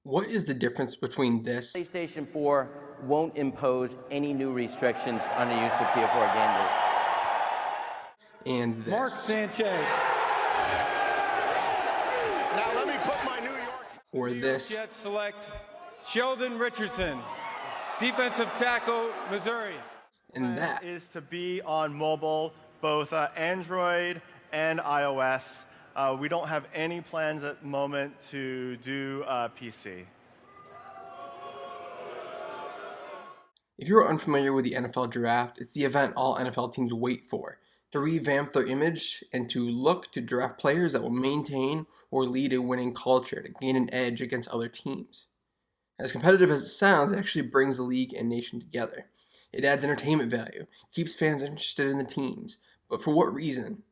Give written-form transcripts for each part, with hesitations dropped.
What is the difference between this PlayStation 4 won't impose any new restrictions on the use of PS4 games. and Mark this? Sanchez. Now let me put my New York. Or New York this? Jets select Sheldon Richardson, defensive tackle, Missouri. And that? Is to be on mobile, both Android and iOS. We don't have any plans at the moment to do PC. If you're unfamiliar with the NFL draft, it's the event all NFL teams wait for, to revamp their image and to look to draft players that will maintain or lead a winning culture to gain an edge against other teams. As competitive as it sounds, it actually brings the league and nation together. It adds entertainment value, keeps fans interested in the teams, but for what reason?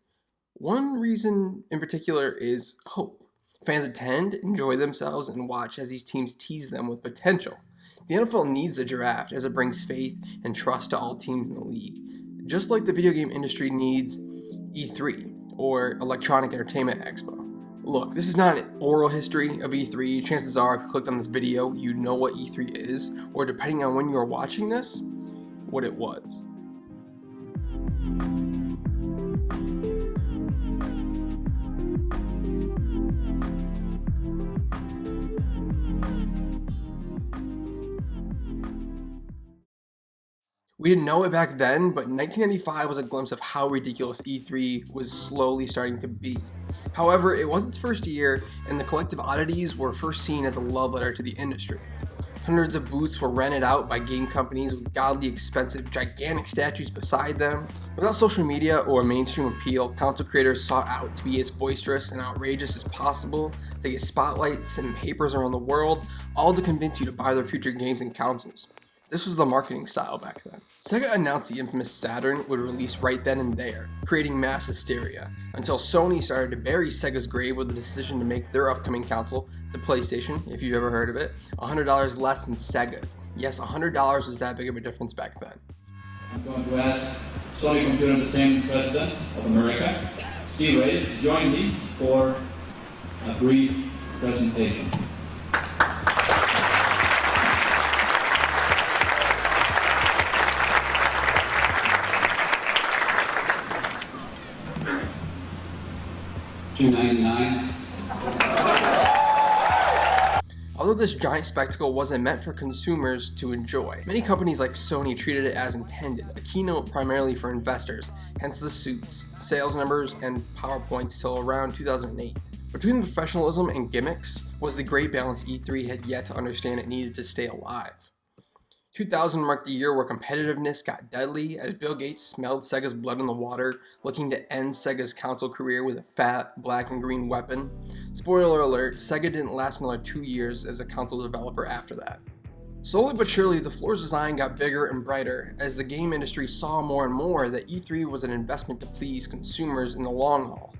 One reason in particular is hope. Fans attend, enjoy themselves, and watch as these teams tease them with potential. The NFL needs the draft as it brings faith and trust to all teams in the league, just like the video game industry needs E3 or Electronic Entertainment Expo. Look, this is not an oral history of E3. Chances are, if you clicked on this video, you know what E3 is, or depending on when you are watching this, what it was. We didn't know it back then, but 1995 was a glimpse of how ridiculous E3 was slowly starting to be. However, it was its first year, and the collective oddities were first seen as a love letter to the industry. Hundreds of booths were rented out by game companies with godly expensive, gigantic statues beside them. Without social media or mainstream appeal, console creators sought out to be as boisterous and outrageous as possible, to get spotlights and papers around the world, all to convince you to buy their future games and consoles. This was the marketing style back then. Sega announced the infamous Saturn would release right then and there, creating mass hysteria, until Sony started to bury Sega's grave with the decision to make their upcoming console, the PlayStation, if you've ever heard of it, $100 less than Sega's. Yes, $100 was that big of a difference back then. I'm going to ask Sony Computer Entertainment President of America, Steve Reyes, to join me for a brief presentation. $299. Although this giant spectacle wasn't meant for consumers to enjoy, many companies like Sony treated it as intended, a keynote primarily for investors, hence the suits, sales numbers, and PowerPoints till around 2008. Between the professionalism and gimmicks was the great balance E3 had yet to understand it needed to stay alive. 2000 marked the year where competitiveness got deadly as Bill Gates smelled Sega's blood in the water, looking to end Sega's console career with a fat, black and green weapon. Spoiler alert, Sega didn't last another 2 years as a console developer after that. Slowly but surely, the floor's design got bigger and brighter as the game industry saw more and more that E3 was an investment to please consumers in the long haul.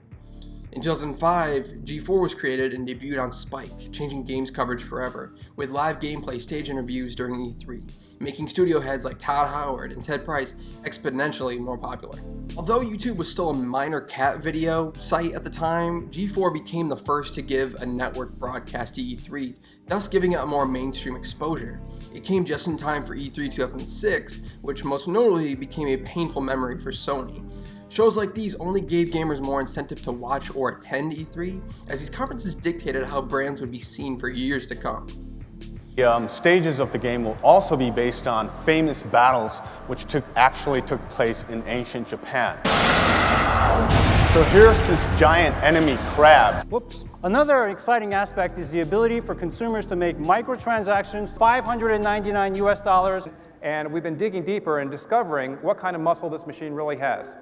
In 2005, G4 was created and debuted on Spike, changing games coverage forever, with live gameplay stage interviews during E3, making studio heads like Todd Howard and Ted Price exponentially more popular. Although YouTube was still a minor cat video site at the time, G4 became the first to give a network broadcast to E3, thus giving it a more mainstream exposure. It came just in time for E3 2006, which most notably became a painful memory for Sony. Shows like these only gave gamers more incentive to watch or attend E3, as these conferences dictated how brands would be seen for years to come. The stages of the game will also be based on famous battles which actually took place in ancient Japan. So here's this giant enemy crab. Whoops. Another exciting aspect is the ability for consumers to make microtransactions, $599 US. And we've been digging deeper and discovering what kind of muscle this machine really has.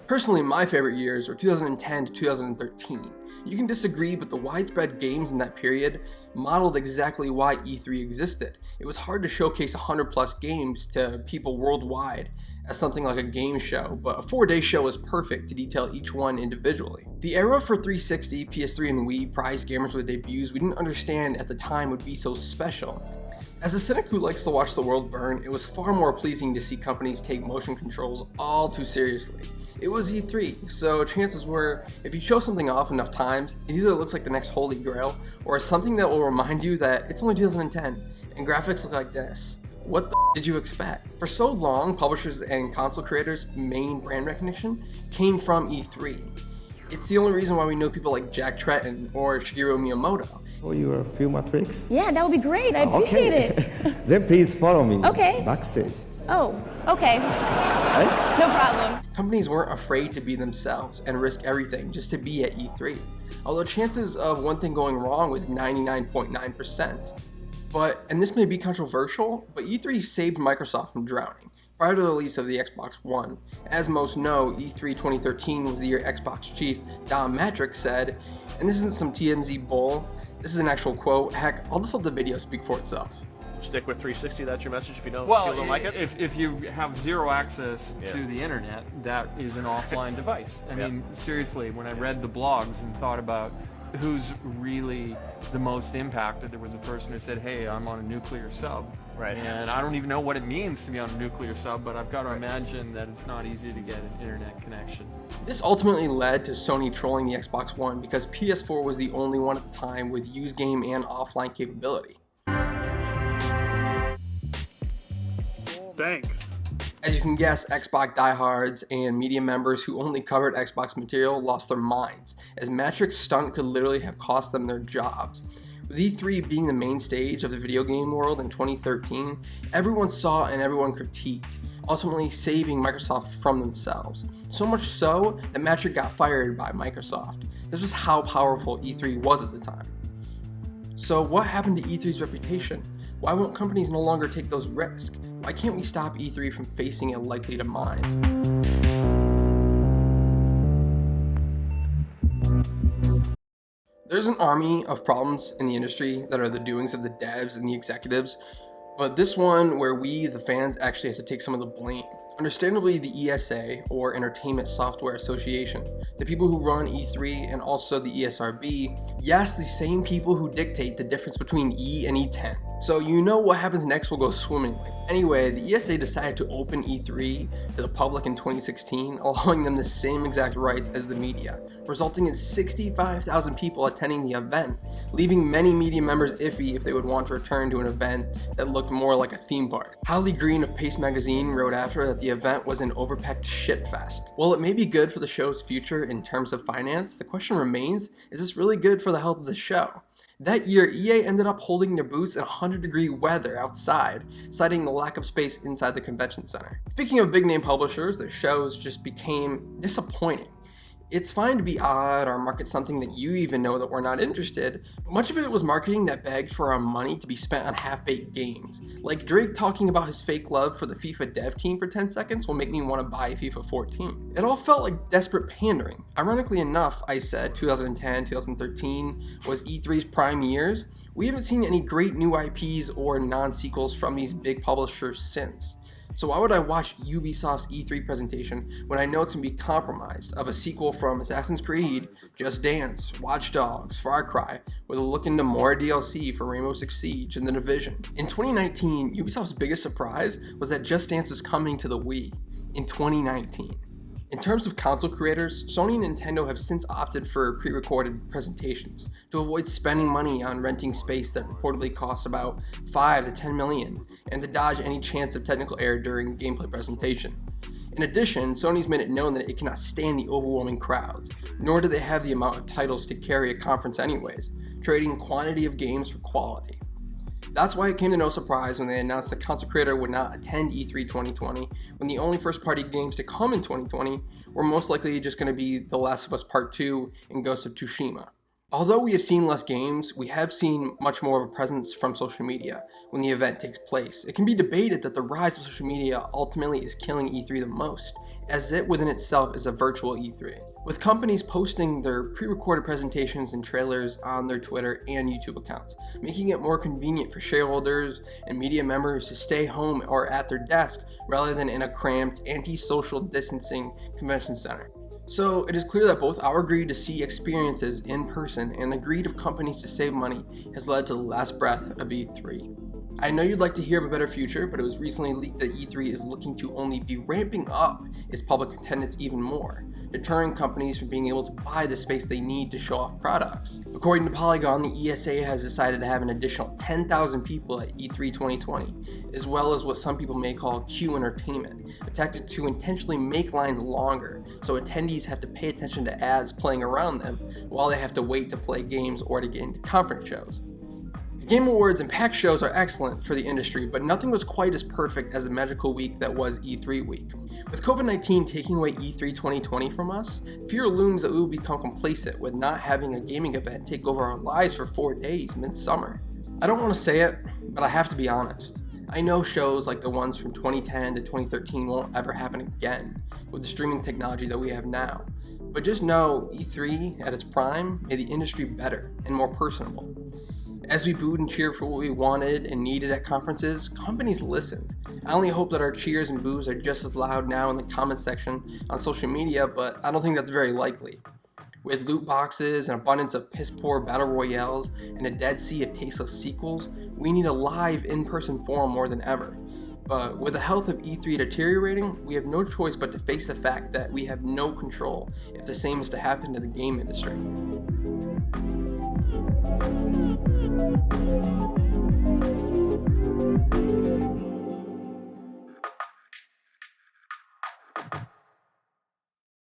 Personally, my favorite years were 2010 to 2013. You can disagree, but the widespread games in that period modeled exactly why E3 existed. It was hard to showcase 100 plus games to people worldwide as something like a game show, but a 4-day show was perfect to detail each one individually. The era for 360, PS3, and Wii prized gamers with debuts we didn't understand at the time would be so special. As a cynic who likes to watch the world burn, it was far more pleasing to see companies take motion controls all too seriously. It was E3, so chances were, if you show something off enough times, it either looks like the next holy grail, or something that will remind you that it's only 2010, and graphics look like this. What the did you expect? For so long, publishers and console creators' main brand recognition came from E3. It's the only reason why we know people like Jack Tretton or Shigeru Miyamoto. Oh, you are film tricks? Yeah, that would be great. I appreciate it. Then please follow me. Okay. Backstage. Oh, okay. Right? No problem. Companies weren't afraid to be themselves and risk everything just to be at E3. Although chances of one thing going wrong was 99.9%. And this may be controversial, but E3 saved Microsoft from drowning. Prior to the release of the Xbox One, as most know, E3 2013 was the year Xbox chief Don Matrick said, and this isn't some TMZ bull, this is an actual quote, heck, I'll just let the video speak for itself. Stick with 360, that's your message if you don't, like it? If you have zero access to the internet, that is an offline device. I mean, seriously, when I read the blogs and thought about who's really the most impacted, there was a person who said, hey, I'm on a nuclear sub. Right. And I don't even know what it means to be on a nuclear sub, but I've got to imagine that it's not easy to get an internet connection. This ultimately led to Sony trolling the Xbox One because PS4 was the only one at the time with used game and offline capability. Thanks. As you can guess, Xbox diehards and media members who only covered Xbox material lost their minds, as Matrick's stunt could literally have cost them their jobs. With E3 being the main stage of the video game world in 2013, everyone saw and everyone critiqued, ultimately saving Microsoft from themselves. So much so that Matrick got fired by Microsoft. This was how powerful E3 was at the time. So what happened to E3's reputation? Why won't companies no longer take those risks? Why can't we stop E3 from facing a likely demise? There's an army of problems in the industry that are the doings of the devs and the executives, but this one where we, the fans, actually have to take some of the blame. Understandably, the ESA, or Entertainment Software Association, the people who run E3 and also the ESRB, yes, the same people who dictate the difference between E and E10. So you know what happens next will go swimmingly. Anyway, the ESA decided to open E3 to the public in 2016, allowing them the same exact rights as the media, resulting in 65,000 people attending the event, leaving many media members iffy if they would want to return to an event that looked more like a theme park. Holly Green of Pace Magazine wrote after that the event was an overpacked shitfest. While it may be good for the show's future in terms of finance, the question remains, is this really good for the health of the show? That year, EA ended up holding their booths in 100-degree weather outside, citing the lack of space inside the convention center. Speaking of big-name publishers, their shows just became disappointing. It's fine to be odd or market something that you even know that we're not interested, but much of it was marketing that begged for our money to be spent on half-baked games. Like Drake talking about his fake love for the FIFA dev team for 10 seconds will make me want to buy FIFA 14. It all felt like desperate pandering. Ironically enough, I said 2010, 2013 was E3's prime years. We haven't seen any great new IPs or non-sequels from these big publishers since. So why would I watch Ubisoft's E3 presentation when I know it's going to be compromised of a sequel from Assassin's Creed, Just Dance, Watch Dogs, Far Cry, with a look into more DLC for Rainbow Six Siege and The Division? In 2019, Ubisoft's biggest surprise was that Just Dance is coming to the Wii in 2019. In terms of console creators, Sony and Nintendo have since opted for pre-recorded presentations to avoid spending money on renting space that reportedly costs about $5 to $10 million and to dodge any chance of technical error during gameplay presentation. In addition, Sony's made it known that it cannot stand the overwhelming crowds, nor do they have the amount of titles to carry a conference anyways, trading quantity of games for quality. That's why it came to no surprise when they announced the console creator would not attend E3 2020, when the only first-party games to come in 2020 were most likely just going to be The Last of Us Part 2 and Ghost of Tsushima. Although we have seen less games, we have seen much more of a presence from social media when the event takes place. It can be debated that the rise of social media ultimately is killing E3 the most, as it within itself is a virtual E3. With companies posting their pre-recorded presentations and trailers on their Twitter and YouTube accounts, making it more convenient for shareholders and media members to stay home or at their desk rather than in a cramped, anti-social distancing convention center. So it is clear that both our greed to see experiences in person and the greed of companies to save money has led to the last breath of E3. I know you'd like to hear of a better future, but it was recently leaked that E3 is looking to only be ramping up its public attendance even more, deterring companies from being able to buy the space they need to show off products. According to Polygon, the ESA has decided to have an additional 10,000 people at E3 2020, as well as what some people may call queue entertainment, a tactic to intentionally make lines longer, so attendees have to pay attention to ads playing around them while they have to wait to play games or to get into conference shows. The Game Awards and PAX shows are excellent for the industry, but nothing was quite as perfect as the magical week that was E3 week. With COVID-19 taking away E3 2020 from us, fear looms that we will become complacent with not having a gaming event take over our lives for 4 days mid-summer. I don't want to say it, but I have to be honest. I know shows like the ones from 2010 to 2013 won't ever happen again with the streaming technology that we have now. But just know E3 at its prime made the industry better and more personable. As we booed and cheered for what we wanted and needed at conferences, companies listened. I only hope that our cheers and boos are just as loud now in the comments section on social media, but I don't think that's very likely. With loot boxes, an abundance of piss-poor battle royales, and a dead sea of tasteless sequels, we need a live in-person forum more than ever. But with the health of E3 deteriorating, we have no choice but to face the fact that we have no control if the same is to happen to the game industry.